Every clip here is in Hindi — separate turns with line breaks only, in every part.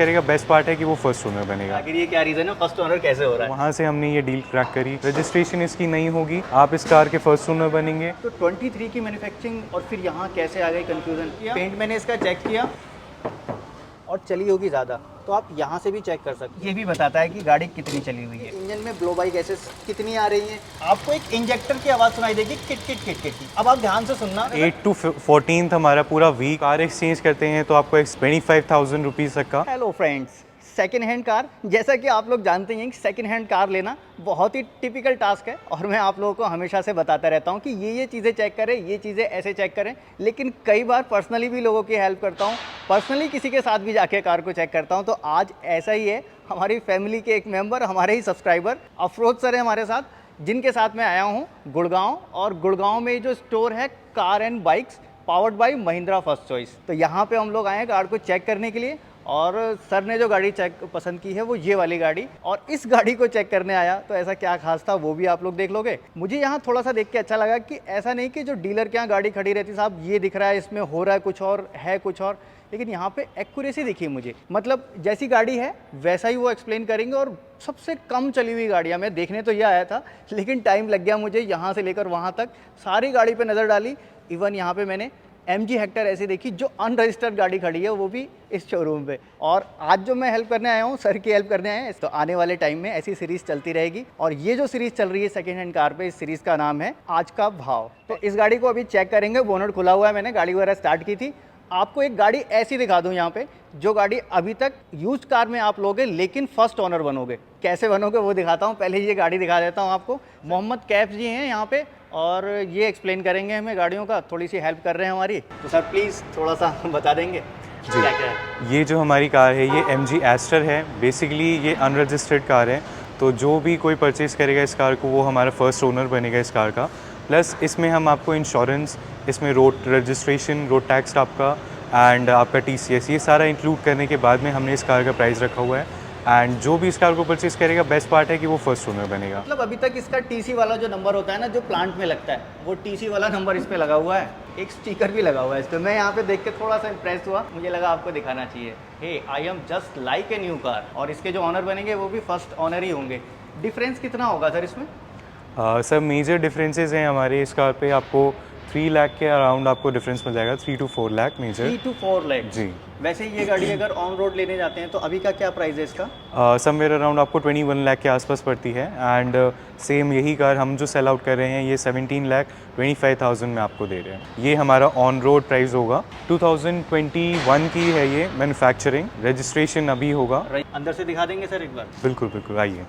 करेगा। बेस्ट पार्ट है कि वो फर्स्ट ओनर बनेगा।
आखिर ये क्या रीज़न है, फर्स्ट ओनर कैसे हो रहा है?
वहाँ से हमने ये डील क्रैक करी। रजिस्ट्रेशन इसकी नहीं होगी, आप इस कार के फर्स्ट ओनर बनेंगे।
तो 23 की मैन्युफैक्चरिंग और फिर यहाँ कैसे आ गई कंफ्यूजन? पेंट मैंने इसका चेक किया और चली होगी ज़्यादा, तो आप यहाँ से भी चेक कर सकते हैं। ये भी बताता है कि गाड़ी कितनी चली हुई है। इंजन में ब्लो बाई गैसेस कितनी आ रही हैं। आपको एक इंजेक्टर की आवाज़ सुनाई देगी, किट किट किट किट की। अब आप ध्यान से सुनना।
8 to 14 हमारा पूरा वीक कार एक्सचेंज करते हैं तो आपको 25,000 रुपीज़ तक का।
Hello friends, second hand car, जैसा कि आप लोग जानते हैं कि सेकेंड हैंड कार लेना बहुत ही टिपिकल टास्क है और मैं आप लोगों को हमेशा से बताता रहता हूं कि ये चीज़ें चेक करें, ये चीज़ें ऐसे चेक करें। लेकिन कई बार पर्सनली भी लोगों की हेल्प करता हूं, पर्सनली किसी के साथ भी जाके कार को चेक करता हूं। तो आज ऐसा ही है, हमारी फैमिली के एक मेंबर, हमारे ही सब्सक्राइबर अफरोज सर है हमारे साथ, जिनके साथ मैं आया हूँ गुड़गांव। और गुड़गांव में जो स्टोर है car and bikes powered by Mahindra first choice, तो यहाँ पे हम लोग आए हैं कार को चेक करने के लिए। और सर ने जो गाड़ी चेक पसंद की है वो ये वाली गाड़ी, और इस गाड़ी को चेक करने आया तो ऐसा क्या खास था वो भी आप लोग देख लोगे। मुझे यहाँ थोड़ा सा देख के अच्छा लगा कि ऐसा नहीं कि जो डीलर के यहाँ गाड़ी खड़ी रहती साहब ये दिख रहा है इसमें हो रहा है कुछ और है कुछ और, लेकिन यहाँ पे एक्यूरेसी दिखी मुझे। मतलब जैसी गाड़ी है वैसा ही वो एक्सप्लेन करेंगे। और सबसे कम चली हुई गाड़ियाँ, मैं देखने तो ये आया था लेकिन टाइम लग गया मुझे यहाँ से लेकर वहाँ तक, सारी गाड़ी पे नज़र डाली। इवन यहाँ पे मैंने MG हेक्टर ऐसी देखी जो अनरजिस्टर्ड गाड़ी खड़ी है, वो भी इस शोरूम पे। और आज जो मैं हेल्प करने आया हूँ, सर की हेल्प करने आए हैं, तो आने वाले टाइम में ऐसी सीरीज चलती रहेगी। और ये जो सीरीज चल रही है सेकेंड हैंड कार पे, इस सीरीज का नाम है आज का भाव। तो इस गाड़ी को अभी चेक करेंगे, बोनट खुला हुआ है, मैंने गाड़ी वगैरह स्टार्ट की थी। आपको एक गाड़ी ऐसी दिखा दूं यहाँ पे, जो गाड़ी अभी तक यूज्ड कार में आप लोगे लेकिन फर्स्ट ओनर बनोगे। कैसे बनोगे वो दिखाता हूँ, पहले ये गाड़ी दिखा देता हूँ आपको। मोहम्मद कैफ जी हैं यहाँ पे और ये एक्सप्लेन करेंगे हमें गाड़ियों का, थोड़ी सी हेल्प कर रहे हैं हमारी। तो सर प्लीज़ थोड़ा सा बता देंगे
जी,
क्या क्या है।
ये जो हमारी कार है ये MG एस्टर है। बेसिकली ये अनरजिस्टर्ड कार है, तो जो भी कोई परचेज़ करेगा इस कार को वो हमारा फर्स्ट ओनर बनेगा इस कार का। प्लस इसमें हम आपको इंश्योरेंस, इसमें रोड रजिस्ट्रेशन, रोड टैक्स आपका एंड आपका TCS, ये सारा इंक्लूड करने के बाद में हमने इस कार का प्राइस रखा हुआ है। एंड जो भी इस कार को परचेज़ करेगा बेस्ट पार्ट है कि वो फर्स्ट ओनर बनेगा।
मतलब अभी तक इसका TC वाला जो नंबर होता है ना, जो प्लांट में लगता है, वो TC वाला नंबर इस पे लगा हुआ है। एक स्टिकर भी लगा हुआ है इस पे। मैं यहाँ पे देख के थोड़ा सा इंप्रेस हुआ, मुझे लगा आपको दिखाना चाहिए, hey I am just like a new car. और इसके जो ऑनर बनेंगे वो भी फर्स्ट ऑनर ही होंगे। डिफरेंस कितना होगा सर इसमें?
सर मेजर डिफरेंसेस हैं हमारे इस कार पे, आपको 3 लाख के अराउंड आपको डिफरेंस मिल जाएगा। 3 to 4 lakh major.
3 to 4 lakh
जी।
वैसे ये गाड़ी अगर ऑन रोड लेने जाते हैं तो अभी का क्या प्राइस है इसका?
समवेयर अराउंड आपको 21 लाख के आसपास पड़ती है। एंड सेम यही कार हम जो सेल आउट कर रहे हैं ये 17,25,000 में आपको दे रहे हैं। ये हमारा ऑन रोड प्राइस होगा। 2021 की है ये मैन्युफैक्चरिंग, रजिस्ट्रेशन अभी होगा।
अंदर से दिखा देंगे सर एक बार?
बिल्कुल बिल्कुल, आइए।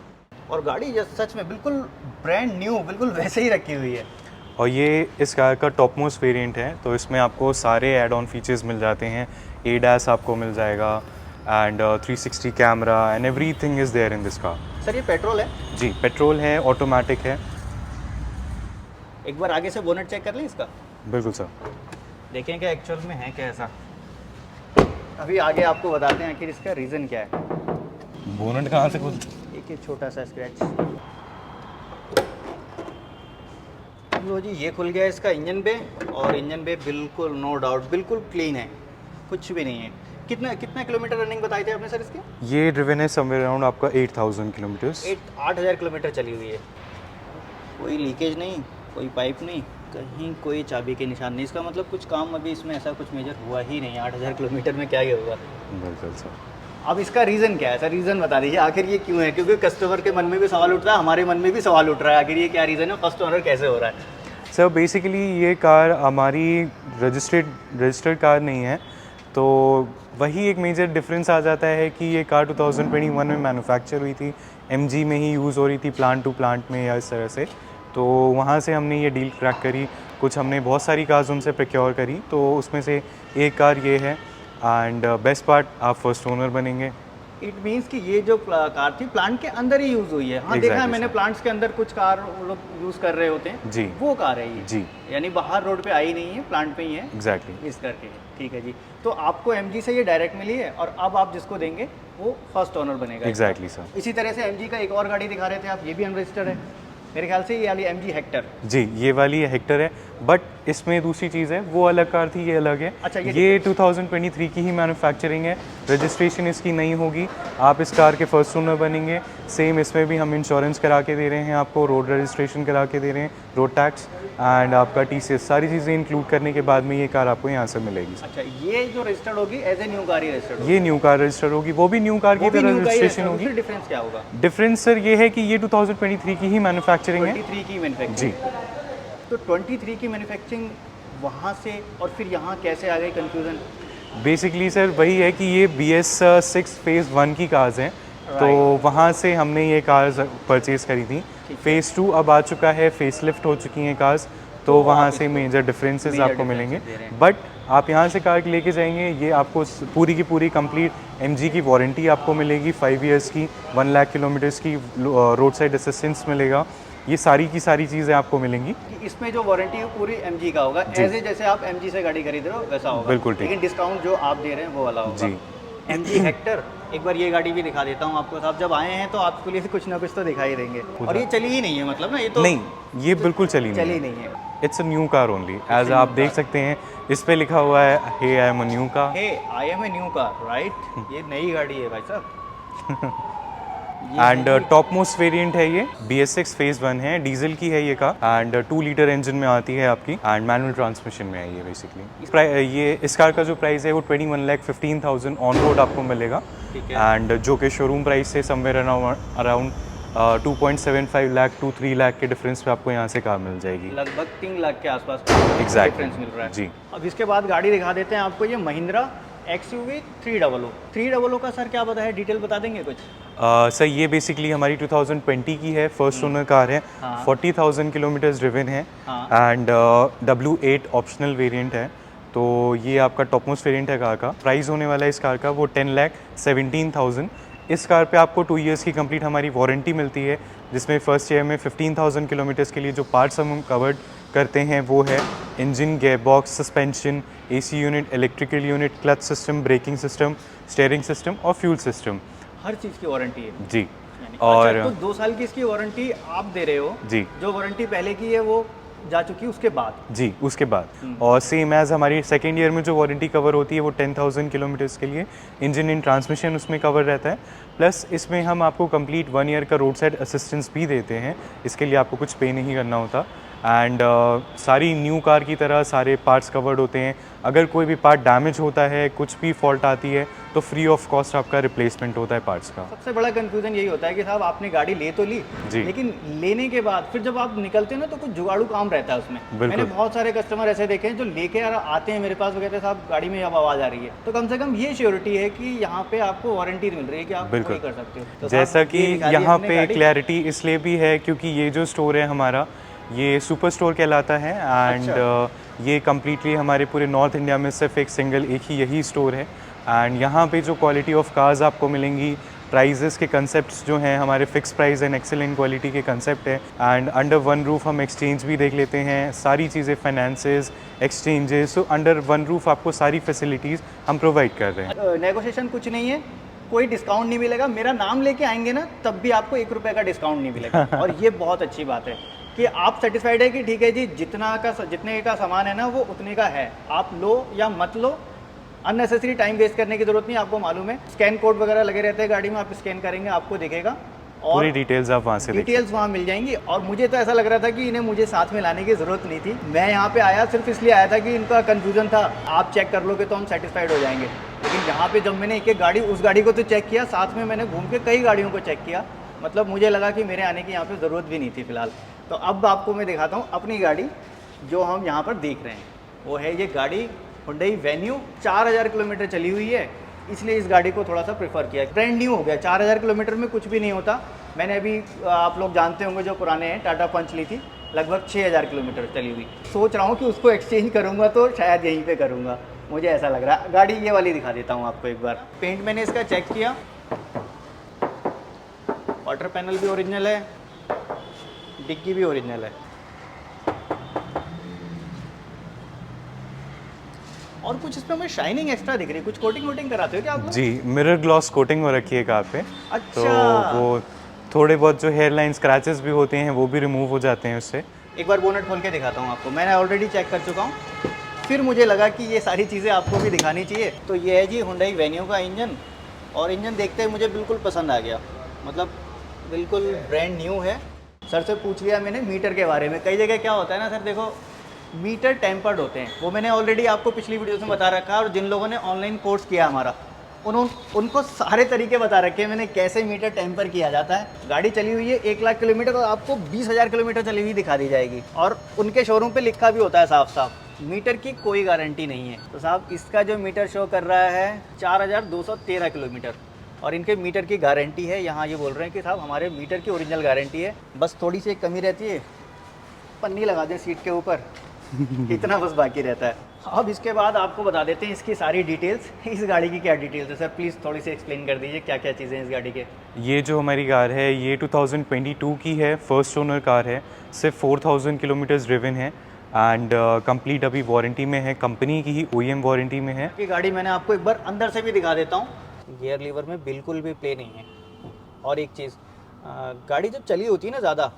और गाड़ी सच में बिल्कुल ब्रांड न्यू, बिल्कुल वैसे ही रखी हुई है।
और ये इस कार का टॉप मोस्ट वेरिएंट है, तो इसमें आपको सारे एड ऑन फीचर्स मिल जाते हैं। ADAS आपको मिल जाएगा and 360 camera and everything is there in this car.
Sir ये पेट्रोल है?
जी पेट्रोल है, ऑटोमेटिक है।
एक बार आगे से बोनट चेक कर लें इसका?
बिल्कुल सर।
देखें कि एक्चुअल में है क्या ऐसा। अभी आगे आपको बताते हैं आखिर इसका रीज़न क्या है।
बोनट कहाँ से खुलता?
एक छोटा सा स्क्रैच। लो जी, ये खुल गया इसका इंजन बे। और इंजन बे बिल्कुल नो डाउट बिल्कुल क्लीन है, कुछ भी नहीं है। कितना कितना किलोमीटर रनिंग बताए थे आपने सर इसके?
ये ड्रिवन है समवेयर अराउंड आपका 8,000 किलोमीटर्स।
8,000 किलोमीटर चली हुई है। कोई लीकेज नहीं, कोई पाइप नहीं, कहीं कोई चाबी के निशान नहीं। इसका मतलब कुछ काम अभी इसमें ऐसा कुछ मेजर हुआ ही नहीं। 8,000 किलोमीटर में क्या ही होगा।
बिल्कुल सर।
अब इसका रीज़न क्या है सर? रीज़न बता दीजिए आखिर ये क्यों है, क्योंकि कस्टमर के मन में भी सवाल उठ रहा है, हमारे मन में भी सवाल उठ रहा है, आखिर ये क्या रीज़न है, फर्स्ट ओनर कैसे हो रहा है?
सर बेसिकली ये कार हमारी रजिस्टर्ड कार नहीं है, तो वही एक मेजर डिफरेंस आ जाता है कि ये कार 2021 में मैन्युफैक्चर हुई थी, MG में ही यूज़ हो रही थी प्लांट टू प्लांट में या इस तरह से। तो वहाँ से हमने ये डील क्रैक करी। कुछ हमने बहुत सारी कार्स उनसे प्रोक्योर करी, तो उसमें से एक कार ये है। एंड बेस्ट पार्ट, आप फर्स्ट ओनर बनेंगे।
इट मीन्स कि ये जो कार थी प्लांट के अंदर ही यूज़ हुई है। हाँ देखा है मैंने, प्लांट्स के अंदर कुछ कार वो लोग यूज़ कर रहे होते हैं
जी,
वो कार है ये
जी।
यानी बाहर रोड पे आई नहीं है, प्लांट पे ही है।
एग्जैक्टली।
इस करके ठीक है जी। तो आपको MG से ये डायरेक्ट मिली है और अब आप जिसको देंगे वो फर्स्ट ओनर बनेगा।
Exactly sir.
इसी तरह से MG का एक और गाड़ी दिखा रहे थे आप, ये भी अनरजिस्टर्ड है। मेरे ख्याल से ये वाली MG हेक्टर।
जी, ये वाली हेक्टर है, बट इसमें दूसरी चीज़ है, वो अलग कार थी, ये अलग है।
अच्छा,
ये 2023 की ही मैन्युफैक्चरिंग है, रजिस्ट्रेशन इसकी नहीं होगी, आप इस कार के फर्स्ट ओनर बनेंगे। सेम इसमें भी हम इंश्योरेंस करा के दे रहे हैं आपको, रोड रजिस्ट्रेशन करा के दे रहे हैं, रोड टैक्स एंड आपका TCS, सारी चीज़ें इंक्लूड करने के बाद में ये कार आपको यहाँ से मिलेगी।
अच्छा, ये जो रजिस्टर्ड होगी एज ए न्यू कार ही रजिस्टर्ड होगी?
ये न्यू कार रजिस्टर होगी, वो भी न्यू कार की तरह रजिस्ट्रेशन होगी।
डिफरेंस क्या होगा?
डिफरेंस सर ये है कि ये 2023 की ही मैन्युफैक्चरिंग है।
23 की मैन्युफैक्चरिंग।
जी,
तो 23 की मैन्युफैक्चरिंग वहाँ से और फिर यहाँ कैसे आ गई कन्फ्यूज़न?
बेसिकली सर वही है कि ये BS6 फेज़ 1 की कार्स हैं, तो वहाँ से हमने ये कार्स परचेज़ करी थी। फेज़ 2 अब आ चुका है, फेस लिफ्ट हो चुकी हैं कार्स, तो वहाँ से मेजर डिफरेंसेस आपको मिलेंगे। बट आप यहाँ से कार लेके जाएंगे, ये आपको पूरी की पूरी कंप्लीट MG की वारंटी आपको मिलेगी 5 इयर्स की, 1 लाख किलोमीटर्स की रोड साइड असिस्टेंस मिलेगा, ये सारी की सारी चीज़ें आपको मिलेंगी।
कि इसमें जो वारंटी है पूरी MG का होगा, ऐसे जैसे आप MG से गाड़ी खरीद रहे हो वैसा होगा।
बिल्कुल ठीक।
लेकिन डिस्काउंट जो आप दे रहे हैं वो वाला होगा।
जी।
MG हेक्टर, एक बार ये गाड़ी भी दिखा देता हूँ आपको साहब, जब आए हैं तो आपके लिए कुछ ना कुछ तो दिखाई देंगे। और ये चली ही नहीं है मतलब ना, ये तो
नहीं, ये बिल्कुल चली
चली नहीं है।
It's a new car only, as आप देख सकते हैं इस पे लिखा हुआ है hey I am a new car.
Hey I am a new car, right? ये नई गाड़ी है भाई साहब।
एंड टॉप मोस्ट वेरिएंट है ये, BS6 फेज़ 1 है, डीजल की है ये कार, एंड 2 लीटर इंजन में आती है आपकी, एंड मैनुअल ट्रांसमिशन में है ये बेसिकली। ये इस कार का जो प्राइस है वो 21,15,000 ऑन रोड आपको मिलेगा, एंड जो कि शोरूम प्राइस से somewhere around 2.75 lakh to 3 lakh के डिफरेंस पे आपको यहाँ से कार मिल जाएगी।
लगभग 3 लाख के आसपास
Exactly.
डिफरेंस मिल रहा है
जी।
अब इसके बाद गाड़ी दिखा देते हैं आपको, ये महिंद्रा XUV 300। 300 का सर क्या पता है, डिटेल बता देंगे कुछ?
सर ये बेसिकली हमारी 2020 की है, फर्स्ट ओनर कार है, 40,000 किलोमीटर्स ड्रिवन है, एंड W8 ऑप्शनल वेरिएंट है, तो ये आपका टॉप मोस्ट वेरिएंट है कार का। प्राइस होने वाला है इस कार का वो 10,17,000। इस कार पे आपको 2 इयर्स की कंप्लीट हमारी वारंटी मिलती है, जिसमें फर्स्ट ईयर में 15,000 किलोमीटर्स के लिए जो पार्ट्स हम कवर्ड करते हैं वो है engine, gear box, suspension, AC unit, electrical unit, clutch system, braking system, steering system और फ्यूल सिस्टम।
हर चीज़ की वारंटी है
जी।
और अच्छा, तो 2 साल की इसकी वारंटी आप दे रहे हो?
जी।
जो वारंटी पहले की है वो जा चुकी है उसके बाद?
जी, उसके बाद। और सेम एज हमारी सेकेंड ईयर में जो वारंटी कवर होती है वो 10,000 किलोमीटर्स के लिए इंजन इन ट्रांसमिशन उसमें कवर रहता है, प्लस इसमें हम आपको कंप्लीट 1 ईयर का रोड साइड असिस्टेंस भी देते हैं, इसके लिए आपको कुछ पे नहीं करना होता, एंड सारी न्यू कार की तरह सारे पार्ट्स कवर्ड होते हैं। अगर कोई भी पार्ट डैमेज होता है, कुछ भी फॉल्ट आती है, तो फ्री ऑफ कॉस्ट आपका रिप्लेसमेंट होता है पार्ट्स का।
सबसे बड़ा कंफ्यूजन यही होता है कि साहब आपने गाड़ी ले तो ली, लेकिन लेने के बाद फिर जब आप निकलते हैं ना तो कुछ जुगाड़ू काम रहता है उसमें। मैंने बहुत सारे कस्टमर ऐसे देखे हैं जो लेके आते हैं मेरे पास, वो कहते हैं साहब गाड़ी में अब आवाज़ आ रही है, तो कम से कम ये श्योरिटी है कि यहाँ पे आपको वारंटी मिल रही है कि आप वही कर सकते हो। तो
जैसा कि यहाँ पे क्लैरिटी इसलिए भी है क्योंकि ये जो स्टोर है हमारा, ये सुपर स्टोर कहलाता है, एंड ये कम्प्लीटली हमारे पूरे नॉर्थ इंडिया में सिर्फ एक सिंगल एक ही यही स्टोर है, एंड यहाँ पे जो क्वालिटी ऑफ कार्स आपको मिलेंगी, प्राइजेस के कंसेप्ट्स जो हैं हमारे fix price and excellent quality के कंसेप्ट है, एंड अंडर वन रूफ हम एक्सचेंज भी देख लेते हैं, सारी चीज़ें finances, exchanges, so under one roof आपको सारी फैसिलिटीज़ हम प्रोवाइड कर रहे हैं।
नेगोशिएशन कुछ नहीं है, कोई डिस्काउंट नहीं मिलेगा, मेरा नाम लेके आएंगे ना तब भी आपको 1 रुपये का डिस्काउंट नहीं मिलेगा। और ये बहुत अच्छी बात है कि आप सेटिस्फाइड है कि ठीक है जी, जितने का सामान है ना वो उतने का है, आप लो या मत लो, अननेसेसरी टाइम वेस्ट करने की जरूरत नहीं। आपको मालूम है स्कैन कोड वगैरह लगे रहते हैं गाड़ी में, आप स्कैन करेंगे आपको दिखेगा और
पूरी डिटेल्स आप वहाँ से
डिटेल्स वहाँ मिल जाएंगी। और मुझे तो ऐसा लग रहा था कि इन्हें मुझे साथ में लाने की ज़रूरत नहीं थी, मैं यहाँ पे आया सिर्फ इसलिए आया था कि इनका कन्फ्यूजन था, आप चेक कर लोगे तो हम सेटिस्फाइड हो जाएंगे। लेकिन यहाँ पे जब मैंने एक एक गाड़ी, उस गाड़ी को तो चेक किया, साथ में मैंने घूम के कई गाड़ियों को चेक किया, मतलब मुझे लगा कि मेरे आने की यहाँ पे ज़रूरत भी नहीं थी फ़िलहाल। तो अब आपको मैं दिखाता हूँ अपनी गाड़ी जो हम यहाँ पर देख रहे हैं, वो है ये गाड़ी हुंडई वेन्यू। 4000 किलोमीटर चली हुई है, इसलिए इस गाड़ी को थोड़ा सा प्रेफर किया। ब्रांड न्यू हो गया, 4000 किलोमीटर में कुछ भी नहीं होता। मैंने अभी, आप लोग जानते होंगे जो पुराने हैं, टाटा पंच ली थी, लगभग 6000 किलोमीटर चली हुई। सोच रहा हूँ कि उसको एक्सचेंज करूँगा तो शायद यहीं पे करूँगा, मुझे ऐसा लग रहा है। गाड़ी ये वाली दिखा देता हूँ आपको एक बार। पेंट मैंने इसका चेक किया, वाटर पैनल भी ओरिजिनल है, डिग्गी भी ओरिजिनल है, और कुछ इसमें हमें शाइनिंग एक्स्ट्रा दिख रही है। कुछ कोटिंग कराते हो क्या आप लोग?
जी, मिरर ग्लॉस कोटिंग हो रखी है कार पे।
अच्छा।
तो वो थोड़े बहुत जो हेयर लाइन स्क्रैचेस भी होते हैं वो भी रिमूव हो जाते हैं उससे।
एक बार बोनट खोल के दिखाता हूँ आपको, मैंने ऑलरेडी चेक कर चुका हूँ, फिर मुझे लगा कि ये सारी चीज़ें आपको भी दिखानी चाहिए। तो ये है जी हुंडई वेन्यू का इंजन, और इंजन देखते ही मुझे बिल्कुल पसंद आ गया, मतलब बिल्कुल ब्रांड न्यू है। सर से पूछ लिया मैंने मीटर के बारे में। कई जगह क्या होता है ना सर, देखो मीटर टेम्पर्ड होते हैं, वो मैंने ऑलरेडी आपको पिछली वीडियोस में बता रखा है, और जिन लोगों ने ऑनलाइन कोर्स किया हमारा उनको सारे तरीके बता रखे हैं मैंने, कैसे मीटर टेम्पर किया जाता है। गाड़ी चली हुई है 1 लाख किलोमीटर और आपको 20,000 किलोमीटर चली हुई दिखा दी जाएगी, और उनके शोरूम पे लिखा भी होता है साफ साफ, मीटर की कोई गारंटी नहीं है। तो साहब इसका जो मीटर शो कर रहा है 4,213 किलोमीटर, और इनके मीटर की गारंटी है। यहाँ ये बोल रहे हैं कि साहब हमारे मीटर की ओरिजिनल गारंटी है, बस थोड़ी सी एक कमी रहती है, पन्नी लगा दें सीट के ऊपर इतना बस बाकी रहता है। अब इसके बाद आपको बता देते हैं इसकी सारी डिटेल्स। इस गाड़ी की क्या डिटेल्स है सर, प्लीज़ थोड़ी सी एक्सप्लेन कर दीजिए, क्या क्या चीज़ें हैं इस गाड़ी के।
ये जो हमारी कार है ये 2022 की है, फर्स्ट ओनर कार है, सिर्फ 4,000 किलोमीटर्स ड्रिवन है, एंड कंप्लीट अभी वारंटी में है, कंपनी की ही OEM वारंटी में है।
ये गाड़ी मैंने आपको एक बार अंदर से भी दिखा देता हूँ, गियर लीवर में बिल्कुल भी प्ले नहीं है। और एक चीज़, गाड़ी जब चली होती है ना ज़्यादा,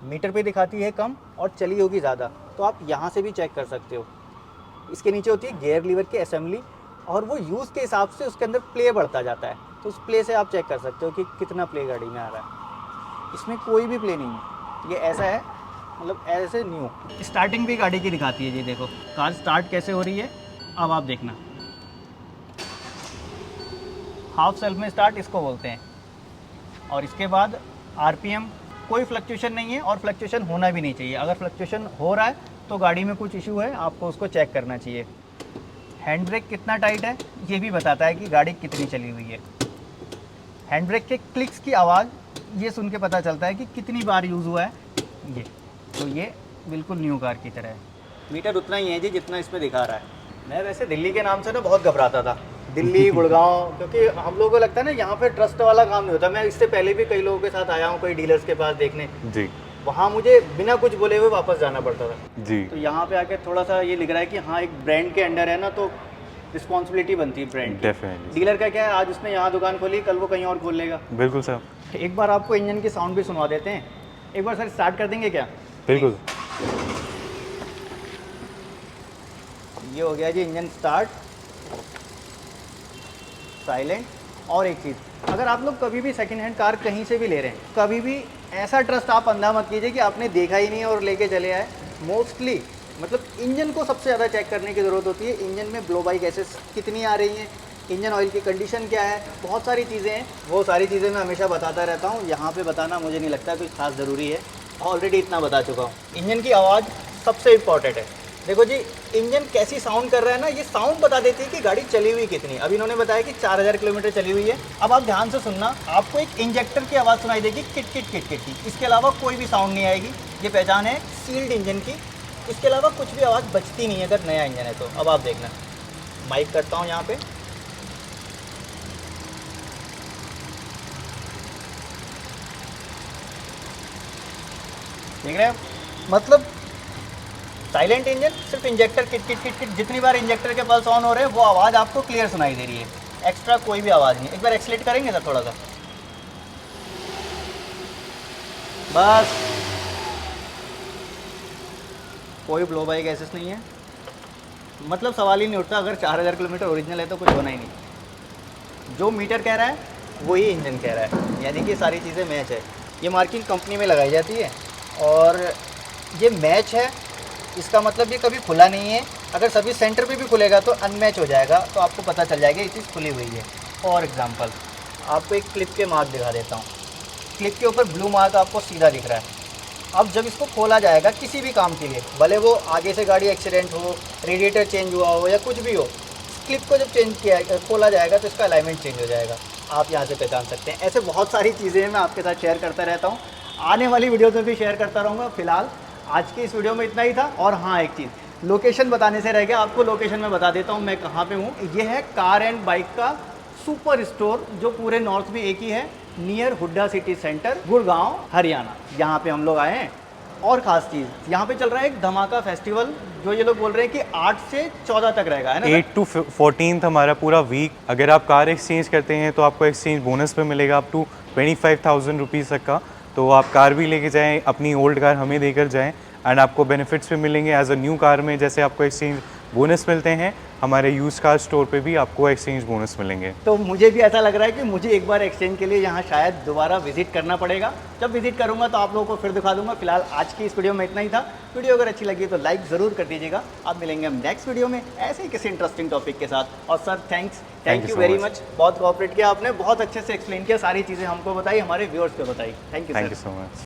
मीटर पे दिखाती है कम और चली होगी ज़्यादा, तो आप यहाँ से भी चेक कर सकते हो। इसके नीचे होती है गियर लीवर की असेंबली, और वो यूज़ के हिसाब से उसके अंदर प्ले बढ़ता जाता है, तो उस प्ले से आप चेक कर सकते हो कि कितना प्ले गाड़ी में आ रहा है। इसमें कोई भी प्ले नहीं है, ये ऐसा है, मतलब ऐसे न्यू। स्टार्टिंग भी गाड़ी की दिखाती है जी, देखो कार स्टार्ट कैसे हो रही है। अब आप देखना, हाफ सेल्फ में स्टार्ट इसको बोलते हैं। और इसके बाद RPM कोई फ्लक्चुएशन नहीं है, और फ्लक्चुएशन होना भी नहीं चाहिए। अगर फ्लक्चुएशन हो रहा है तो गाड़ी में कुछ इशू है, आपको उसको चेक करना चाहिए। हैंड ब्रेक कितना टाइट है ये भी बताता है कि गाड़ी कितनी चली हुई है। हैंड ब्रेक के क्लिक्स की आवाज़ ये सुन के पता चलता है कि कितनी बार यूज़ हुआ है ये। तो ये बिल्कुल न्यू कार की तरह है। मीटर उतना ही है जी जितना इसमें दिखा रहा है। मैं वैसे दिल्ली के नाम से ना बहुत घबराता था, दिल्ली गुड़गांव, क्योंकि हम लोगों को लगता है ना यहाँ पे ट्रस्ट वाला काम नहीं होता। मैं इससे पहले भी कई लोगों के साथ आया हूँ, कई डीलर्स के पास देखने
जी,
वहाँ मुझे बिना कुछ बोले हुए वापस जाना पड़ता था
जी,
तो यहाँ पे आके थोड़ा सा ये लिख रहा है कि हाँ एक ब्रांड के अंडर है ना, तो रिस्पॉन्सिबिलिटी बनती है ब्रांड की।
डेफिनेटली।
डीलर का क्या है, आज उसने यहाँ दुकान खोली, कल वो कहीं और खोल लेगा।
बिल्कुल सर,
एक बार आपको इंजन की साउंड भी सुनवा देते हैं। एक बार सर स्टार्ट कर देंगे क्या?
बिल्कुल।
ये हो गया जी इंजन स्टार्ट, साइलेंट। और एक चीज़, अगर आप लोग कभी भी सेकंड हैंड कार कहीं से भी ले रहे हैं, कभी भी ऐसा ट्रस्ट आप अंधा मत कीजिए कि आपने देखा ही नहीं और लेके चले आए। मोस्टली मतलब इंजन को सबसे ज़्यादा चेक करने की ज़रूरत होती है। इंजन में ब्लो बाई गैसेस कितनी आ रही हैं, इंजन ऑयल की कंडीशन क्या है, बहुत सारी चीज़ें हैं। वो सारी चीज़ें मैं हमेशा बताता रहता हूँ, यहाँ पे बताना मुझे नहीं लगता कुछ खास ज़रूरी है, ऑलरेडी इतना बता चुका हूँ। इंजन की आवाज़ सबसे इम्पॉर्टेंट है। देखो जी इंजन कैसी साउंड कर रहा है ना, ये साउंड बता देती है कि गाड़ी चली हुई कितनी। अभी इन्होंने बताया कि 4,000 किलोमीटर चली हुई है। अब आप ध्यान से सुनना, आपको एक इंजेक्टर की आवाज़ सुनाई देगी, किट किट किट किट की। इसके अलावा कोई भी साउंड नहीं आएगी। ये पहचान है सील्ड इंजन की, इसके अलावा कुछ भी आवाज़ बचती नहीं है अगर नया इंजन है तो। अब आप देखना, माइक करता हूँ यहाँ पे, देख रहे हैं, मतलब साइलेंट इंजन, सिर्फ injector kit kit kit kit. जितनी बार इंजेक्टर के पल्स ऑन हो रहे हैं वो आवाज़ आपको क्लियर सुनाई दे रही है, एक्स्ट्रा कोई भी आवाज़ नहीं। एक बार एक्सलेट करेंगे सर थोड़ा सा, बस कोई ब्लो बाई गैसेस नहीं है। मतलब सवाल ही नहीं उठता, अगर 4,000 किलोमीटर ओरिजिनल है तो कुछ होना ही नहीं। जो मीटर कह रहा है वही इंजन कह रहा है, यानी कि सारी चीज़ें मैच है। ये मार्किंग कंपनी में लगाई जाती है और ये मैच है, इसका मतलब ये कभी खुला नहीं है। अगर सभी सेंटर पे भी खुलेगा तो अनमैच हो जाएगा, तो आपको पता चल जाएगा ये चीज़ खुली हुई है। फॉर एग्जांपल आपको एक क्लिप के मार्क दिखा देता हूँ। क्लिप के ऊपर ब्लू मार्क आपको सीधा दिख रहा है। अब जब इसको खोला जाएगा किसी भी काम के लिए, भले वो आगे से गाड़ी एक्सीडेंट हो, रेडिएटर चेंज हुआ हो या कुछ भी हो, क्लिप को जब चेंज किया खोला जाएगा तो इसका अलाइनमेंट चेंज हो जाएगा। आप यहाँ से पहचान सकते हैं। ऐसे बहुत सारी चीज़ें मैं आपके साथ शेयर करता रहता हूँ, आने वाली वीडियोज़ में भी शेयर करता रहूँगा। फिलहाल आज की इस वीडियो में इतना ही था। और हाँ एक चीज़, लोकेशन बताने से रह गया, आपको लोकेशन में बता देता हूँ मैं कहाँ पे हूँ। ये है कार एंड बाइक का सुपर स्टोर, जो पूरे नॉर्थ में एक ही है, near Hooda city centre, Gurgaon, Haryana. यहाँ पे हम लोग आए हैं और ख़ास चीज़ यहाँ पे चल रहा है एक धमाका फेस्टिवल, जो ये लोग बोल रहे हैं कि 8 से 14 तक रहेगा, है ना सर?
8 to 14 हमारा पूरा वीक। अगर आप कार एक्सचेंज करते हैं तो आपको एक्सचेंज बोनस पे मिलेगा अप टू 25,000 रुपीज़ तक का। तो आप कार भी लेके जाएं, अपनी ओल्ड कार हमें देकर जाएं एंड आपको बेनिफिट्स भी मिलेंगे एज अ न्यू कार में। जैसे आपको एक्सचेंज बोनस मिलते हैं, हमारे यूज कार स्टोर पे भी आपको एक्सचेंज बोनस मिलेंगे।
तो मुझे भी ऐसा लग रहा है कि मुझे एक बार एक्सचेंज के लिए यहाँ शायद दोबारा विजिट करना पड़ेगा। जब विजिट करूँगा तो आप लोगों को फिर दिखा दूंगा। फिलहाल आज की इस वीडियो में इतना ही था। वीडियो अगर अच्छी लगी तो लाइक ज़रूर कर दीजिएगा। आप मिलेंगे हम नेक्स्ट वीडियो में ऐसे ही किसी इंटरेस्टिंग टॉपिक के साथ। और sir thank you
so
very
much.
Much. बहुत कोऑपरेट किया आपने, बहुत अच्छे से एक्सप्लेन किया, सारी चीज़ें हमको बताई, हमारे व्यूअर्स को बताई। Thank you
thank you so much.